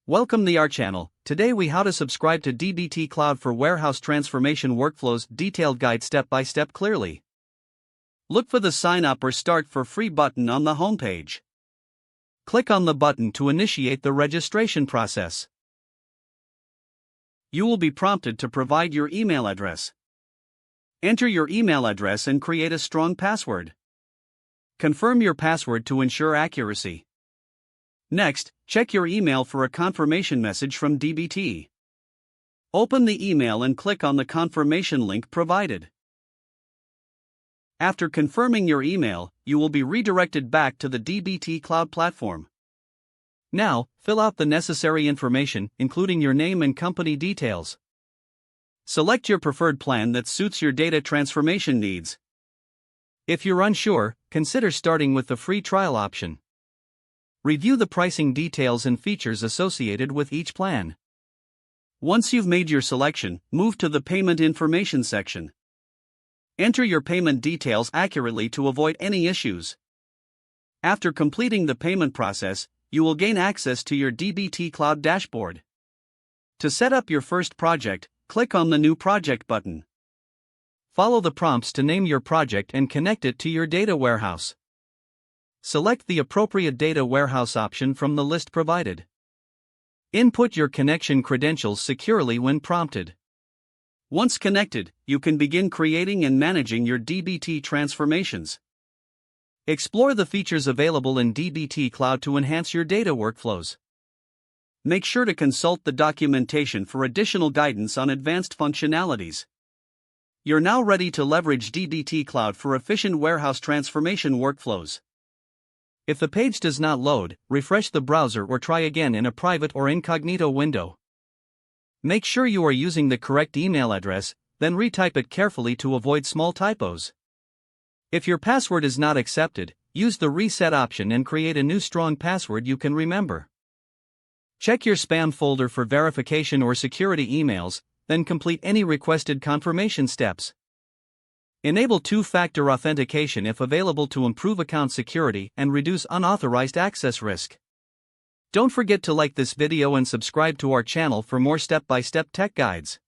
Welcome to our channel. Today we how to subscribe to dbt Cloud for warehouse transformation workflows detailed guide step by step clearly. Look for the sign up or start for free button on the homepage. Click on the button to initiate the registration process. You will be prompted to provide your email address. Enter your email address and create a strong password. Confirm your password to ensure accuracy. Next, check your email for a confirmation message from dbt. Open the email and click on the confirmation link provided. After confirming your email, you will be redirected back to the dbt Cloud platform. Now, fill out the necessary information, including your name and company details. Select your preferred plan that suits your data transformation needs. If you're unsure, consider starting with the free trial option. Review the pricing details and features associated with each plan. Once you've made your selection, move to the payment information section. Enter your payment details accurately to avoid any issues. After completing the payment process, you will gain access to your dbt Cloud dashboard. To set up your first project, click on the New Project button. Follow the prompts to name your project and connect it to your data warehouse. Select the appropriate data warehouse option from the list provided. Input your connection credentials securely when prompted. Once connected, you can begin creating and managing your dbt transformations. Explore the features available in dbt Cloud to enhance your data workflows. Make sure to consult the documentation for additional guidance on advanced functionalities. You're now ready to leverage dbt Cloud for efficient warehouse transformation workflows. If the page does not load, refresh the browser or try again in a private or incognito window. Make sure you are using the correct email address, then retype it carefully to avoid small typos. If your password is not accepted, use the reset option and create a new strong password you can remember. Check your spam folder for verification or security emails, then complete any requested confirmation steps. Enable two-factor authentication if available to improve account security and reduce unauthorized access risk. Don't forget to like this video and subscribe to our channel for more step-by-step tech guides.